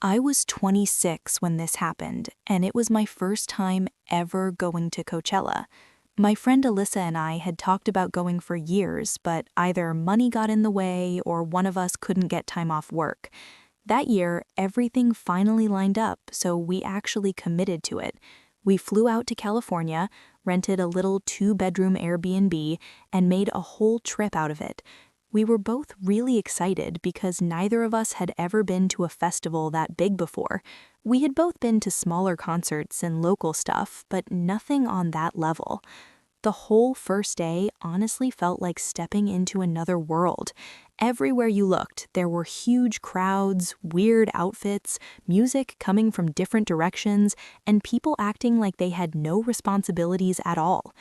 I was 26 when this happened, and it was my first time ever going to Coachella. My friend Alyssa and I had talked about going for years, but either money got in the way or one of us couldn't get time off work. That year, everything finally lined up, so we actually committed to it. We flew out to California, rented a little two-bedroom Airbnb, and made a whole trip out of it. We were both really excited because neither of us had ever been to a festival that big before. We had both been to smaller concerts and local stuff, but nothing on that level. The whole first day honestly felt like stepping into another world. Everywhere you looked, there were huge crowds, weird outfits, music coming from different directions, and people acting like they had no responsibilities at all.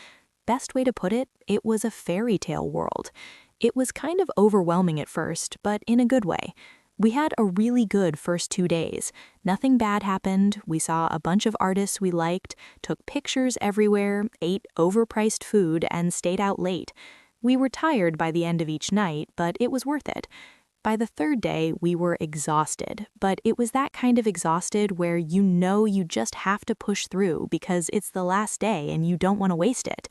Best way to put it, it was a fairy tale world. It was kind of overwhelming at first, but in a good way. We had a really good first 2 days. Nothing bad happened, we saw a bunch of artists we liked, took pictures everywhere, ate overpriced food, and stayed out late. We were tired by the end of each night, but it was worth it. By the third day, we were exhausted, but it was that kind of exhausted where you know you just have to push through because it's the last day and you don't want to waste it.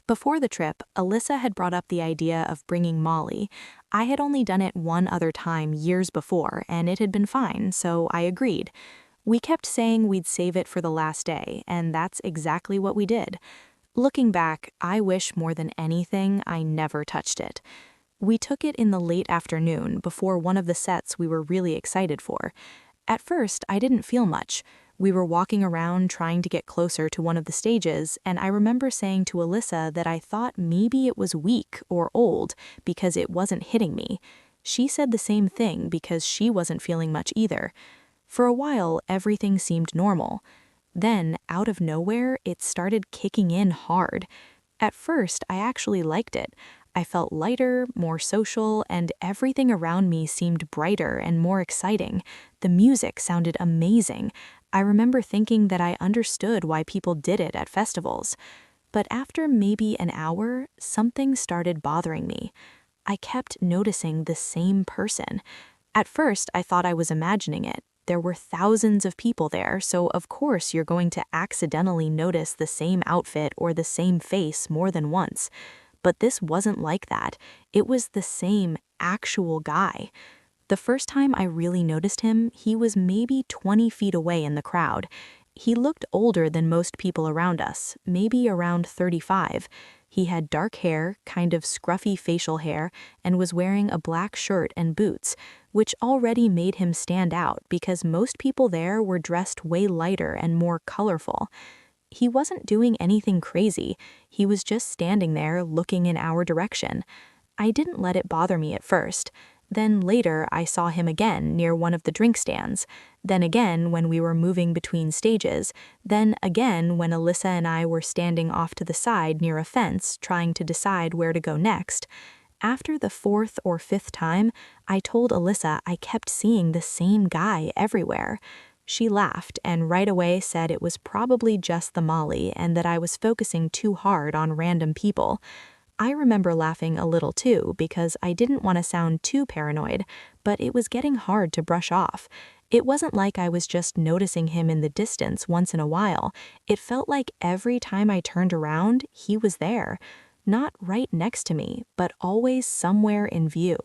Before the trip, Alyssa had brought up the idea of bringing Molly. I had only done it one other time years before, and it had been fine, so I agreed. We kept saying we'd save it for the last day, and that's exactly what we did. Looking back, I wish more than anything I never touched it. We took it in the late afternoon before one of the sets we were really excited for. At first, I didn't feel much. We were walking around trying to get closer to one of the stages, and I remember saying to Alyssa that I thought maybe it was weak or old because it wasn't hitting me. She said the same thing because she wasn't feeling much either. For a while, everything seemed normal. Then, out of nowhere, it started kicking in hard. At first, I actually liked it. I felt lighter, more social, and everything around me seemed brighter and more exciting. The music sounded amazing. I remember thinking that I understood why people did it at festivals. But after maybe an hour, something started bothering me. I kept noticing the same person. At first, I thought I was imagining it. There were thousands of people there, so of course you're going to accidentally notice the same outfit or the same face more than once. But this wasn't like that. It was the same actual guy. The first time I really noticed him, he was maybe 20 feet away in the crowd. He looked older than most people around us, maybe around 35. He had dark hair, kind of scruffy facial hair, and was wearing a black shirt and boots, which already made him stand out because most people there were dressed way lighter and more colorful. He wasn't doing anything crazy. He was just standing there looking in our direction. I didn't let it bother me at first. Then later, I saw him again near one of the drink stands. Then again when we were moving between stages. Then again when Alyssa and I were standing off to the side near a fence trying to decide where to go next. After the fourth or fifth time, I told Alyssa I kept seeing the same guy everywhere. She laughed and right away said it was probably just the Molly and that I was focusing too hard on random people. I remember laughing a little too because I didn't want to sound too paranoid, but it was getting hard to brush off. It wasn't like I was just noticing him in the distance once in a while. It felt like every time I turned around, he was there. Not right next to me, but always somewhere in view.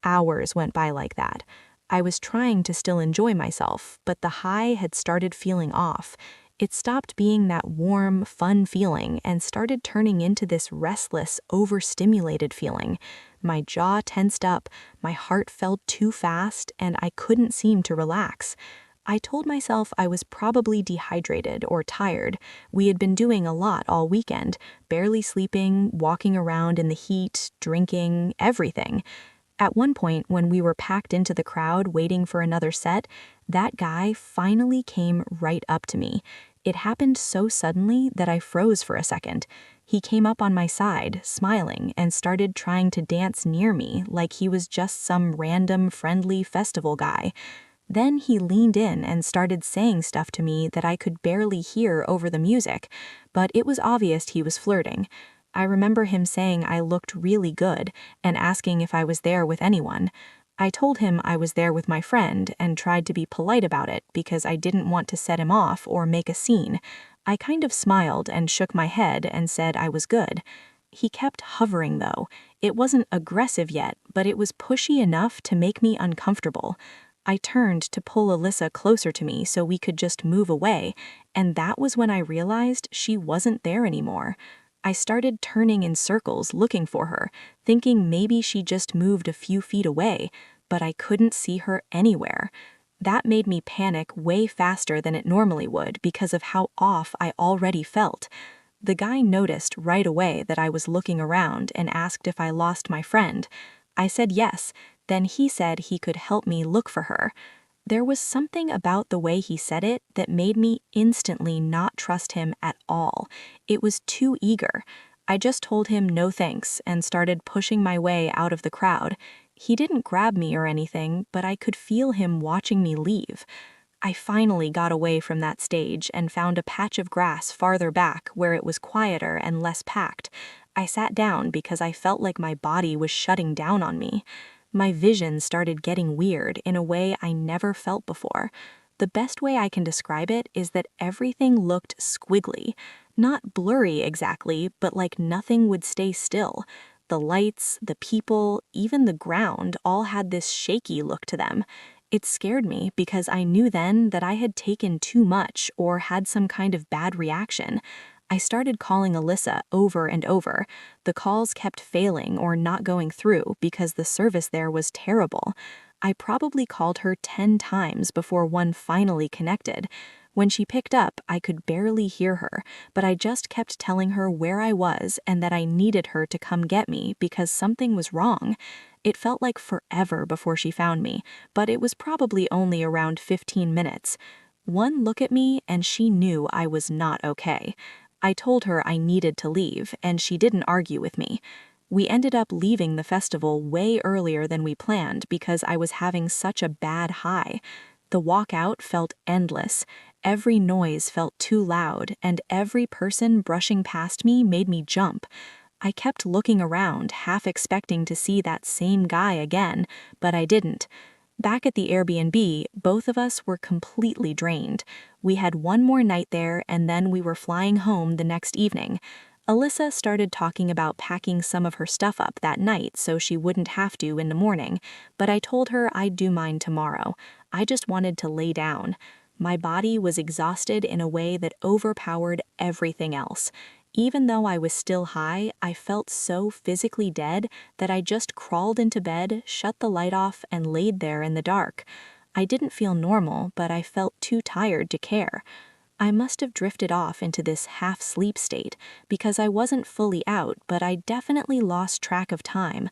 Hours went by like that. I was trying to still enjoy myself, but the high had started feeling off. It stopped being that warm, fun feeling and started turning into this restless, overstimulated feeling. My jaw tensed up, my heart felt too fast, and I couldn't seem to relax. I told myself I was probably dehydrated or tired. We had been doing a lot all weekend, barely sleeping, walking around in the heat, drinking, everything. At one point, when we were packed into the crowd waiting for another set, that guy finally came right up to me. It happened so suddenly that I froze for a second. He came up on my side, smiling, and started trying to dance near me like he was just some random friendly festival guy. Then he leaned in and started saying stuff to me that I could barely hear over the music, but it was obvious he was flirting. I remember him saying I looked really good and asking if I was there with anyone. I told him I was there with my friend and tried to be polite about it because I didn't want to set him off or make a scene. I kind of smiled and shook my head and said I was good. He kept hovering though. It wasn't aggressive yet, but it was pushy enough to make me uncomfortable. I turned to pull Alyssa closer to me so we could just move away, and that was when I realized she wasn't there anymore. I started turning in circles looking for her, thinking maybe she just moved a few feet away, but I couldn't see her anywhere. That made me panic way faster than it normally would because of how off I already felt. The guy noticed right away that I was looking around and asked if I lost my friend. I said yes, then he said he could help me look for her. There was something about the way he said it that made me instantly not trust him at all. It was too eager. I just told him no thanks and started pushing my way out of the crowd. He didn't grab me or anything, but I could feel him watching me leave. I finally got away from that stage and found a patch of grass farther back where it was quieter and less packed. I sat down because I felt like my body was shutting down on me. My vision started getting weird in a way I never felt before. The best way I can describe it is that everything looked squiggly. Not blurry exactly, but like nothing would stay still. The lights, the people, even the ground all had this shaky look to them. It scared me because I knew then that I had taken too much or had some kind of bad reaction. I started calling Alyssa over and over. The calls kept failing or not going through because the service there was terrible. I probably called her 10 times before one finally connected. When she picked up, I could barely hear her, but I just kept telling her where I was and that I needed her to come get me because something was wrong. It felt like forever before she found me, but it was probably only around 15 minutes. One look at me and she knew I was not okay. I told her I needed to leave, and she didn't argue with me. We ended up leaving the festival way earlier than we planned because I was having such a bad high. The walk out felt endless. Every noise felt too loud, and every person brushing past me made me jump. I kept looking around, half expecting to see that same guy again, but I didn't. Back at the Airbnb, both of us were completely drained. We had one more night there, and then we were flying home the next evening. Alyssa started talking about packing some of her stuff up that night so she wouldn't have to in the morning, but I told her I'd do mine tomorrow. I just wanted to lay down. My body was exhausted in a way that overpowered everything else. Even though I was still high, I felt so physically dead that I just crawled into bed, shut the light off, and laid there in the dark. I didn't feel normal, but I felt too tired to care. I must have drifted off into this half-sleep state because I wasn't fully out, but I definitely lost track of time.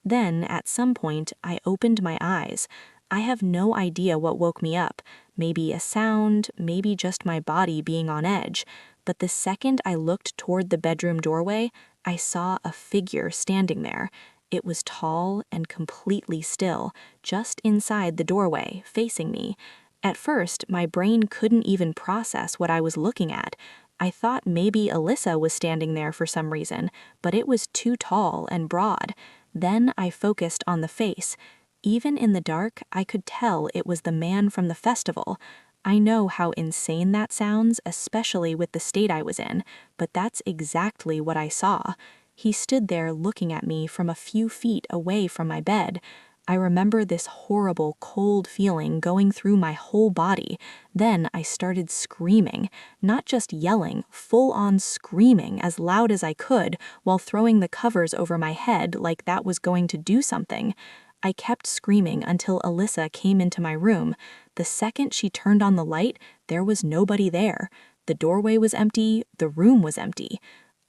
Then, at some point, I opened my eyes. I have no idea what woke me up. Maybe a sound, maybe just my body being on edge. But the second I looked toward the bedroom doorway, I saw a figure standing there. It was tall and completely still, just inside the doorway, facing me. At first, my brain couldn't even process what I was looking at. I thought maybe Alyssa was standing there for some reason, but it was too tall and broad. Then I focused on the face. Even in the dark, I could tell it was the man from the festival. I know how insane that sounds, especially with the state I was in, but that's exactly what I saw. He stood there looking at me from a few feet away from my bed. I remember this horrible, cold feeling going through my whole body. Then I started screaming, not just yelling, full-on screaming as loud as I could while throwing the covers over my head like that was going to do something. I kept screaming until Alyssa came into my room. The second she turned on the light, there was nobody there. The doorway was empty, the room was empty.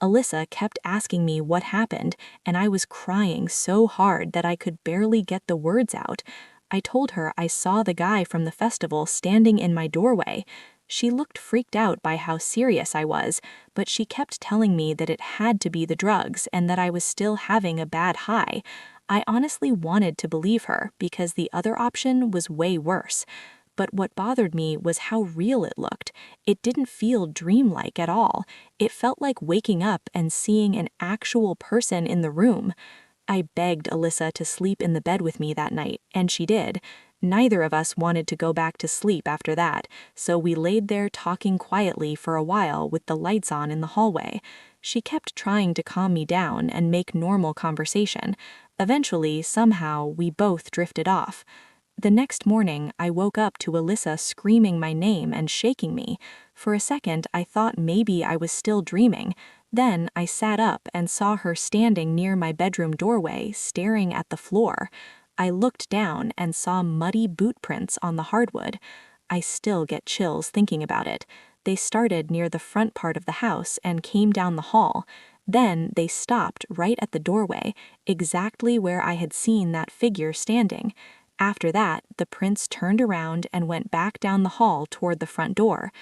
Alyssa kept asking me what happened, and I was crying so hard that I could barely get the words out. I told her I saw the guy from the festival standing in my doorway. She looked freaked out by how serious I was, but she kept telling me that it had to be the drugs and that I was still having a bad high. I honestly wanted to believe her because the other option was way worse. But what bothered me was how real it looked. It didn't feel dreamlike at all. It felt like waking up and seeing an actual person in the room. I begged Alyssa to sleep in the bed with me that night, and she did. Neither of us wanted to go back to sleep after that, so we laid there talking quietly for a while with the lights on in the hallway. She kept trying to calm me down and make normal conversation. Eventually, somehow, we both drifted off. The next morning, I woke up to Alyssa screaming my name and shaking me. For a second, I thought maybe I was still dreaming. Then I sat up and saw her standing near my bedroom doorway, staring at the floor. I looked down and saw muddy boot prints on the hardwood. I still get chills thinking about it. They started near the front part of the house and came down the hall. Then they stopped right at the doorway, exactly where I had seen that figure standing. After that, the prints turned around and went back down the hall toward the front door.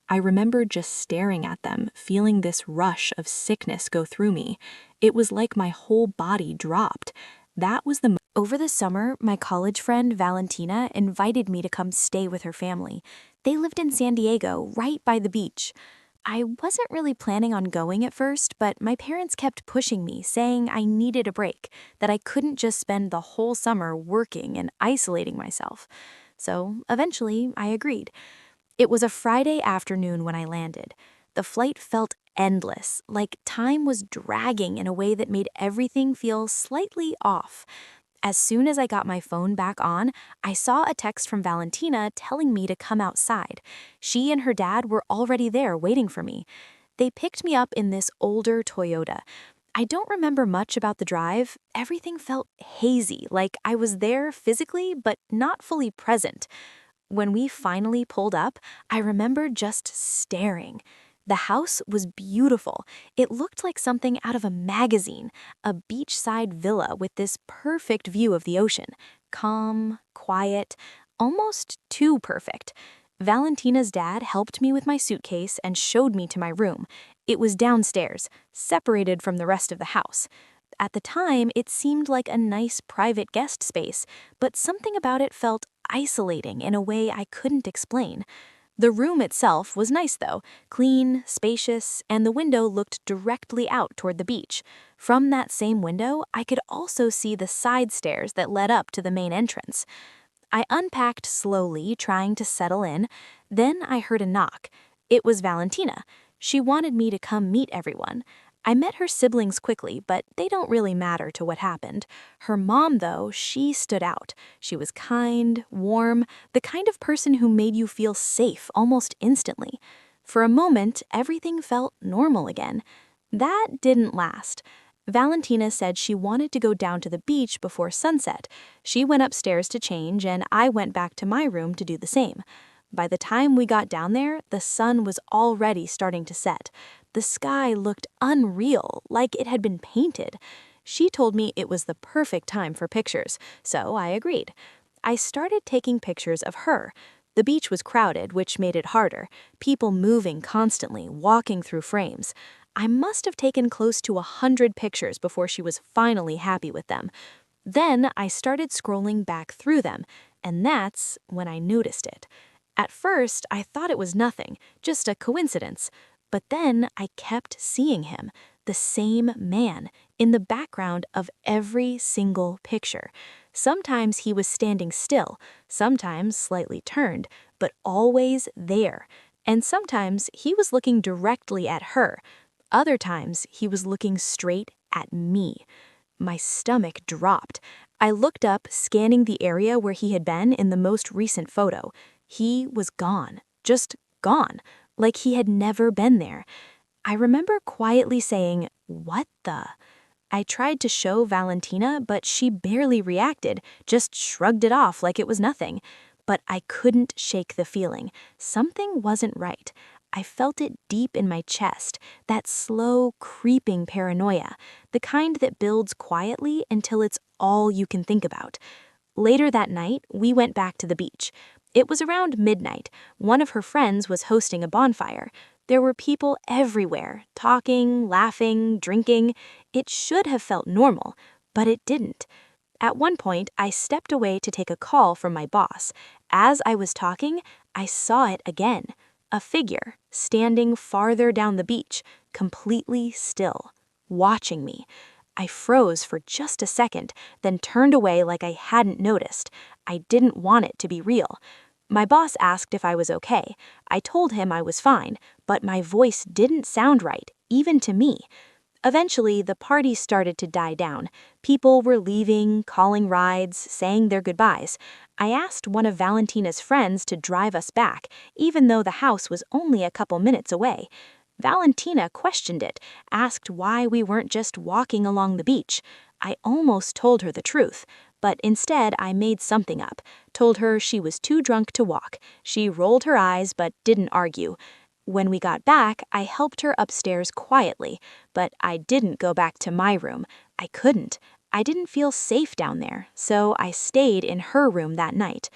I remember just staring at them, feeling this rush of sickness go through me. It was like my whole body dropped. That was the Over the summer, my college friend Valentina invited me to come stay with her family. They lived in San Diego, right by the beach. I wasn't really planning on going at first, but my parents kept pushing me, saying I needed a break, that I couldn't just spend the whole summer working and isolating myself. So eventually, I agreed. It was a Friday afternoon when I landed. The flight felt endless, like time was dragging in a way that made everything feel slightly off. As soon as I got my phone back on, I saw a text from Valentina telling me to come outside. She and her dad were already there waiting for me. They picked me up in this older Toyota. I don't remember much about the drive. Everything felt hazy, like I was there physically, but not fully present. When we finally pulled up, I remember just staring. The house was beautiful. It looked like something out of a magazine, a beachside villa with this perfect view of the ocean. Calm, quiet, almost too perfect. Valentina's dad helped me with my suitcase and showed me to my room. It was downstairs, separated from the rest of the house. At the time, it seemed like a nice private guest space, but something about it felt isolating in a way I couldn't explain. The room itself was nice though, clean, spacious, and the window looked directly out toward the beach. From that same window, I could also see the side stairs that led up to the main entrance. I unpacked slowly, trying to settle in. Then I heard a knock. It was Valentina. She wanted me to come meet everyone. I met her siblings quickly, but they don't really matter to what happened. Her mom, though, she stood out. She was kind, warm, the kind of person who made you feel safe almost instantly. For a moment, everything felt normal again. That didn't last. Valentina said she wanted to go down to the beach before sunset. She went upstairs to change, and I went back to my room to do the same. By the time we got down there, the sun was already starting to set. The sky looked unreal, like it had been painted. She told me it was the perfect time for pictures, so I agreed. I started taking pictures of her. The beach was crowded, which made it harder. People moving constantly, walking through frames. I must have taken close to 100 pictures before she was finally happy with them. Then I started scrolling back through them, and that's when I noticed it. At first, I thought it was nothing, just a coincidence. But then I kept seeing him, the same man, in the background of every single picture. Sometimes he was standing still, sometimes slightly turned, but always there. And sometimes he was looking directly at her. Other times he was looking straight at me. My stomach dropped. I looked up, scanning the area where he had been in the most recent photo. He was gone, just gone, like he had never been there. I remember quietly saying, "What the?" I tried to show Valentina, but she barely reacted, just shrugged it off like it was nothing. But I couldn't shake the feeling. Something wasn't right. I felt it deep in my chest, that slow, creeping paranoia, the kind that builds quietly until it's all you can think about. Later that night, we went back to the beach. It was around midnight. One of her friends was hosting a bonfire. There were people everywhere, talking, laughing, drinking. It should have felt normal, but it didn't. At one point, I stepped away to take a call from my boss. As I was talking, I saw it again. A figure, standing farther down the beach, completely still, watching me. I froze for just a second, then turned away like I hadn't noticed. I didn't want it to be real. My boss asked if I was okay. I told him I was fine, but my voice didn't sound right, even to me. Eventually, the party started to die down. People were leaving, calling rides, saying their goodbyes. I asked one of Valentina's friends to drive us back, even though the house was only a couple minutes away. Valentina questioned it, asked why we weren't just walking along the beach. I almost told her the truth, but instead I made something up, told her she was too drunk to walk. She rolled her eyes but didn't argue. When we got back, I helped her upstairs quietly, but I didn't go back to my room. I couldn't. I didn't feel safe down there, so I stayed in her room that night.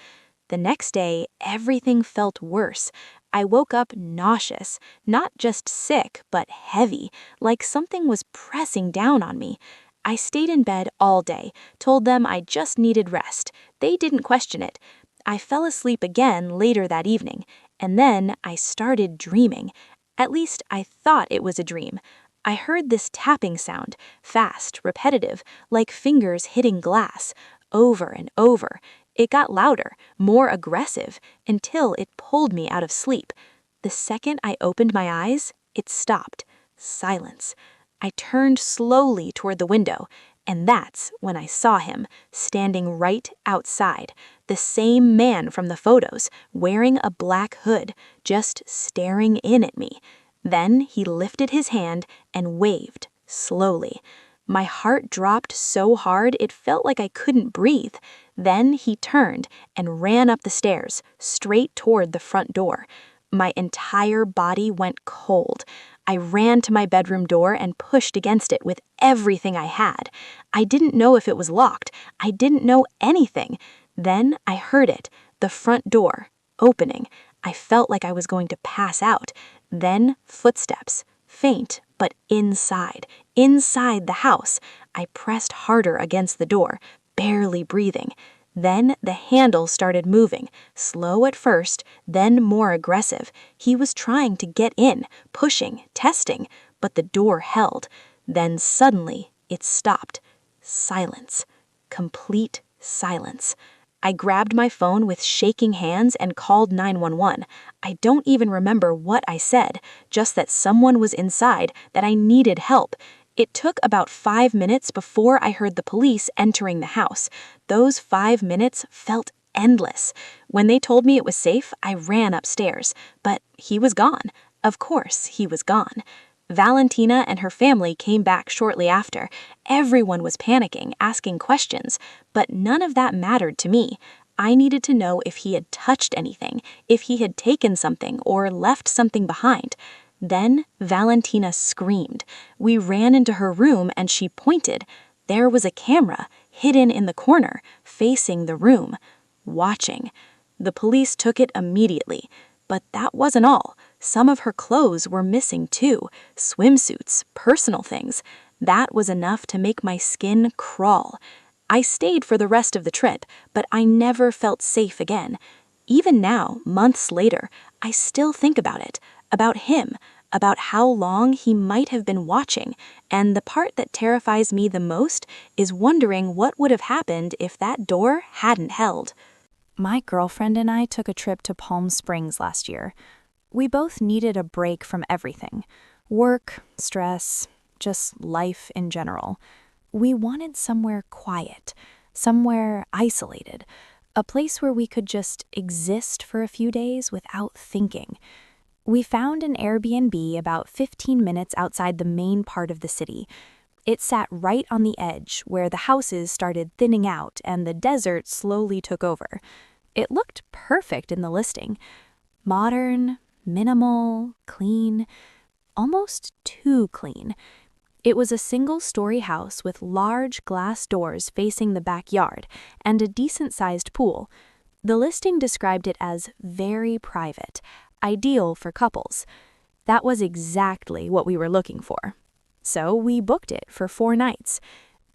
The next day, everything felt worse. I woke up nauseous, not just sick, but heavy, like something was pressing down on me. I stayed in bed all day, told them I just needed rest. They didn't question it. I fell asleep again later that evening, and then I started dreaming. At least I thought it was a dream. I heard this tapping sound, fast, repetitive, like fingers hitting glass, over and over. It got louder, more aggressive, until it pulled me out of sleep. The second I opened my eyes, it stopped. Silence. I turned slowly toward the window, and that's when I saw him, standing right outside. The same man from the photos, wearing a black hood, just staring in at me. Then he lifted his hand and waved, slowly. My heart dropped so hard it felt like I couldn't breathe. Then he turned and ran up the stairs, straight toward the front door. My entire body went cold. I ran to my bedroom door and pushed against it with everything I had. I didn't know if it was locked. I didn't know anything. Then I heard it, the front door, opening. I felt like I was going to pass out. Then footsteps, faint, but inside the house. I pressed harder against the door, barely breathing. Then the handle started moving, slow at first, then more aggressive. He was trying to get in, pushing, testing, but the door held. Then suddenly, it stopped. Silence. Complete silence. I grabbed my phone with shaking hands and called 911. I don't even remember what I said, just that someone was inside, that I needed help. It took about 5 minutes before I heard the police entering the house. Those 5 minutes felt endless. When they told me it was safe, I ran upstairs. But he was gone. Of course, he was gone. Valentina and her family came back shortly after. Everyone was panicking, asking questions, but none of that mattered to me. I needed to know if he had touched anything, if he had taken something or left something behind. Then Valentina screamed. We ran into her room and she pointed. There was a camera, hidden in the corner, facing the room, watching. The police took it immediately. But that wasn't all. Some of her clothes were missing too. Swimsuits, personal things. That was enough to make my skin crawl. I stayed for the rest of the trip, but I never felt safe again. Even now, months later, I still think about it, about him, about how long he might have been watching, and the part that terrifies me the most is wondering what would have happened if that door hadn't held. My girlfriend and I took a trip to Palm Springs last year. We both needed a break from everything. Work, stress, just life in general. We wanted somewhere quiet, somewhere isolated, a place where we could just exist for a few days without thinking. We found an Airbnb about 15 minutes outside the main part of the city. It sat right on the edge, where the houses started thinning out and the desert slowly took over. It looked perfect in the listing. Modern, minimal, clean, almost too clean. It was a single-story house with large glass doors facing the backyard and a decent-sized pool. The listing described it as very private, ideal for couples. That was exactly what we were looking for. So we booked it for 4 nights.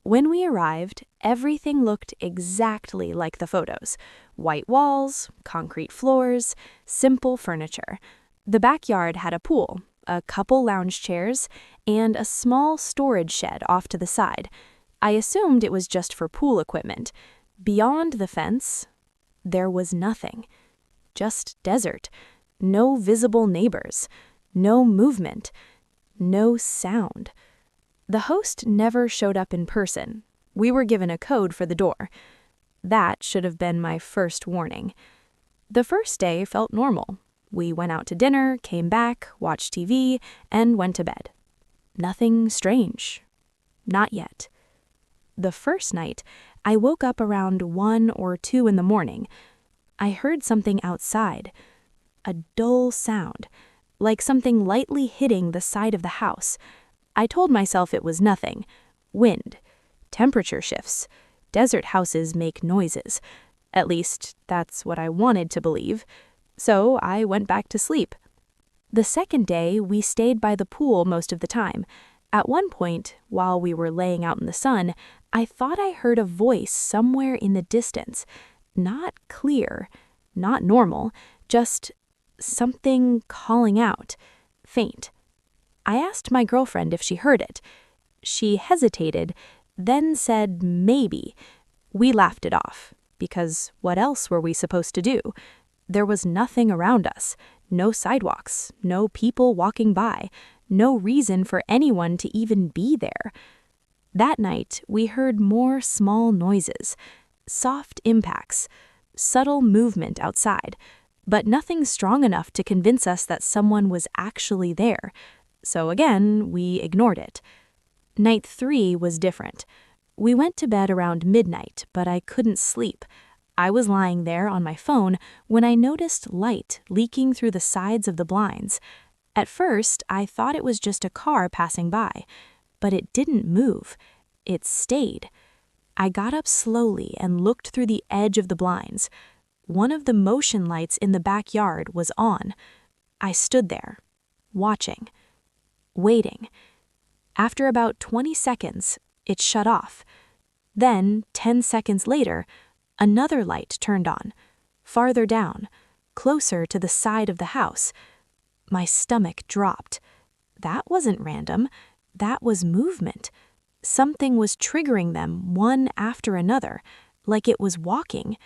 When we arrived, everything looked exactly like the photos. White walls, concrete floors, simple furniture. The backyard had a pool, a couple lounge chairs, and a small storage shed off to the side. I assumed it was just for pool equipment. Beyond the fence, there was nothing. Just desert. No visible neighbors. No movement. No sound. The host never showed up in person. We were given a code for the door. That should have been my first warning. The first day felt normal. We went out to dinner, came back, watched TV, and went to bed. Nothing strange. Not yet. The first night, I woke up around 1 or 2 in the morning. I heard something outside. A dull sound, like something lightly hitting the side of the house. I told myself it was nothing. Wind. Temperature shifts. Desert houses make noises. At least, that's what I wanted to believe. So I went back to sleep. The second day, we stayed by the pool most of the time. At one point, while we were laying out in the sun, I thought I heard a voice somewhere in the distance. Not clear, not normal, just something calling out, faint. I asked my girlfriend if she heard it. She hesitated, then said maybe. We laughed it off, because what else were we supposed to do? There was nothing around us, no sidewalks, no people walking by, no reason for anyone to even be there. That night, we heard more small noises, soft impacts, subtle movement outside, but nothing strong enough to convince us that someone was actually there. So again, we ignored it. Night 3 was different. We went to bed around midnight, but I couldn't sleep. I was lying there on my phone when I noticed light leaking through the sides of the blinds. At first, I thought it was just a car passing by, but it didn't move. It stayed. I got up slowly and looked through the edge of the blinds. One of the motion lights in the backyard was on. I stood there, watching, waiting. After about 20 seconds, it shut off. Then, 10 seconds later, another light turned on, farther down, closer to the side of the house. My stomach dropped. That wasn't random. That was movement. Something was triggering them one after another, like it was walking.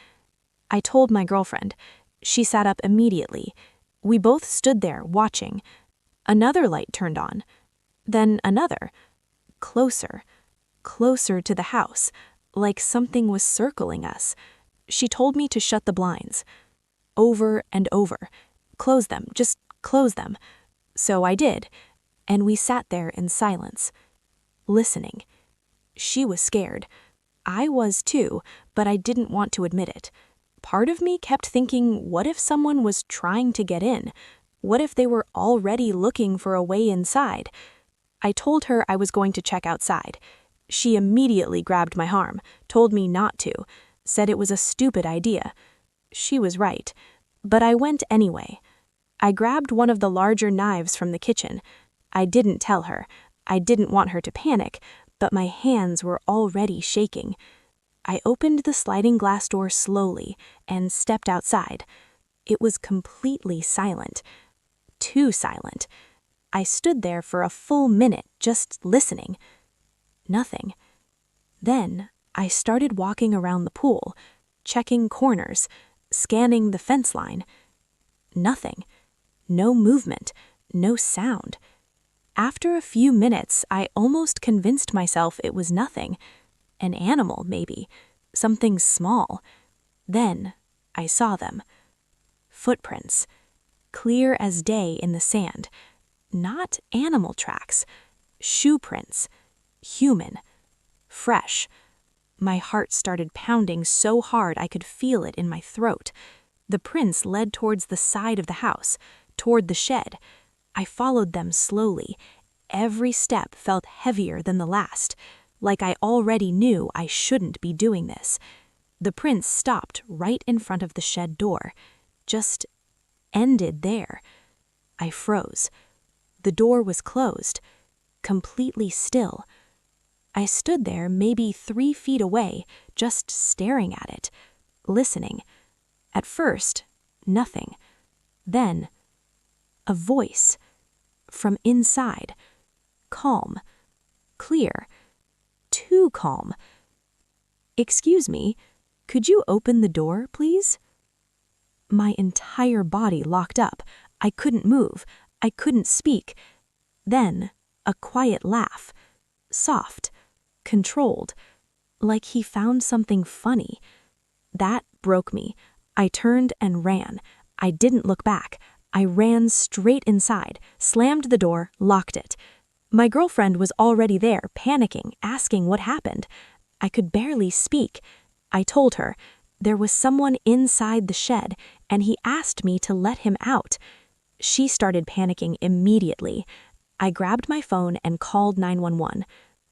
I told my girlfriend. She sat up immediately. We both stood there, watching. Another light turned on. Then another. Closer. Closer to the house, like something was circling us. She told me to shut the blinds. Over and over. Close them, just close them. So I did, and we sat there in silence, listening. She was scared. I was too, but I didn't want to admit it. Part of me kept thinking, what if someone was trying to get in? What if they were already looking for a way inside? I told her I was going to check outside. She immediately grabbed my arm, told me not to, said it was a stupid idea. She was right, but I went anyway. I grabbed one of the larger knives from the kitchen. I didn't tell her. I didn't want her to panic, but my hands were already shaking. I opened the sliding glass door slowly and stepped outside. It was completely silent. Too silent. I stood there for a full minute, just listening. Nothing. Then I started walking around the pool, checking corners, scanning the fence line. Nothing. No movement. No sound. After a few minutes, I almost convinced myself it was nothing. An animal, maybe. Something small. Then I saw them. Footprints. Clear as day in the sand. Not animal tracks. Shoe prints. Human. Fresh. My heart started pounding so hard I could feel it in my throat. The prints led towards the side of the house, toward the shed. I followed them slowly. Every step felt heavier than the last, like I already knew I shouldn't be doing this. The prints stopped right in front of the shed door. Just ended there. I froze. The door was closed, completely still. I stood there maybe 3 feet away, just staring at it, listening. At first, nothing. Then, a voice. from inside. Calm. Clear. Too calm. "Excuse me, could you open the door, please?" My entire body locked up. I couldn't move. I couldn't speak. Then, a quiet laugh. Soft. Controlled. Like he found something funny. That broke me. I turned and ran. I didn't look back. I ran straight inside, slammed the door, locked it. My girlfriend was already there, panicking, asking what happened. I could barely speak. I told her. There was someone inside the shed, and he asked me to let him out. She started panicking immediately. I grabbed my phone and called 911.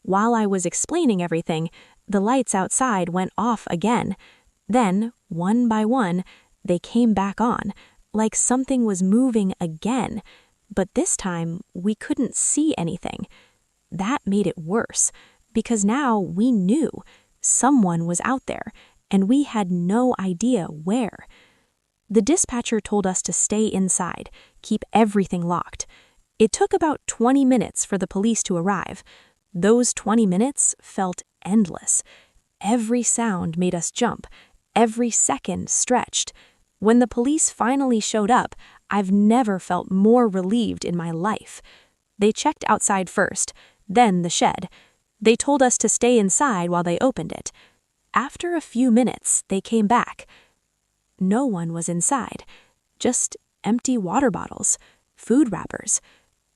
While I was explaining everything, the lights outside went off again. Then, one by one, they came back on, like something was moving again. But this time, we couldn't see anything. That made it worse, because now we knew someone was out there, and we had no idea where. The dispatcher told us to stay inside, keep everything locked. It took about 20 minutes for the police to arrive. Those 20 minutes felt endless. Every sound made us jump. Every second stretched. When the police finally showed up, I've never felt more relieved in my life. They checked outside first, then the shed. They told us to stay inside while they opened it. After a few minutes, they came back. No one was inside, just empty water bottles, food wrappers,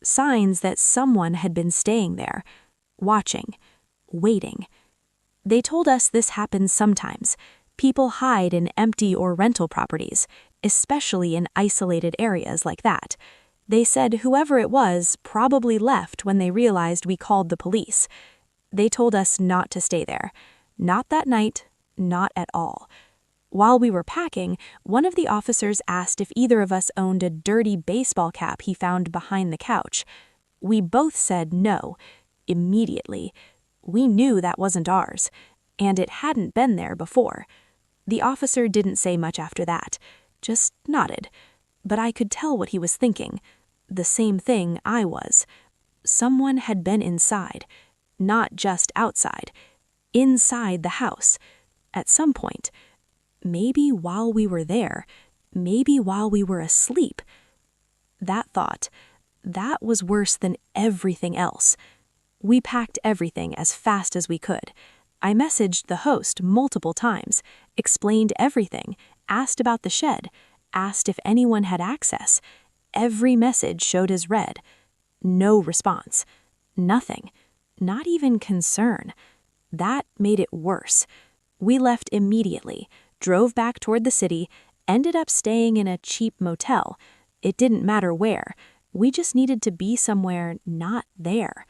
signs that someone had been staying there, watching, waiting. They told us this happens sometimes. People hide in empty or rental properties, especially in isolated areas like that. They said whoever it was probably left when they realized we called the police. They told us not to stay there. Not that night, not at all. While we were packing, one of the officers asked if either of us owned a dirty baseball cap he found behind the couch. We both said no, immediately. We knew that wasn't ours, and it hadn't been there before. The officer didn't say much after that, just nodded. But I could tell what he was thinking. The same thing I was. Someone had been inside, not just outside. Inside the house, at some point. Maybe while we were there, maybe while we were asleep. That thought, that was worse than everything else. We packed everything as fast as we could. I messaged the host multiple times, explained everything, asked about the shed, asked if anyone had access. Every message showed as read. No response. Nothing. Not even concern. That made it worse. We left immediately, drove back toward the city, ended up staying in a cheap motel. It didn't matter where. We just needed to be somewhere not there.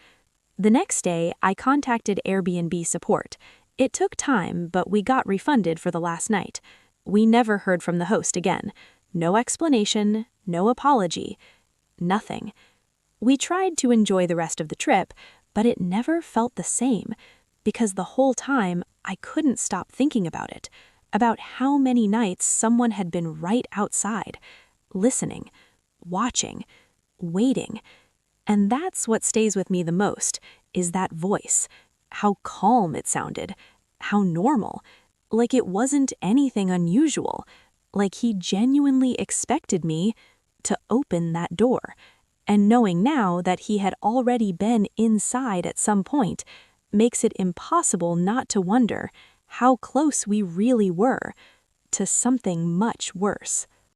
The next day, I contacted Airbnb support. It took time, but we got refunded for the last night. We never heard from the host again. No explanation, no apology, nothing. We tried to enjoy the rest of the trip, but it never felt the same, because the whole time I couldn't stop thinking about it, about how many nights someone had been right outside, listening, watching, waiting. And that's what stays with me the most, is that voice. How calm it sounded, how normal, like it wasn't anything unusual, like he genuinely expected me to open that door. And knowing now that he had already been inside at some point makes it impossible not to wonder how close we really were to something much worse.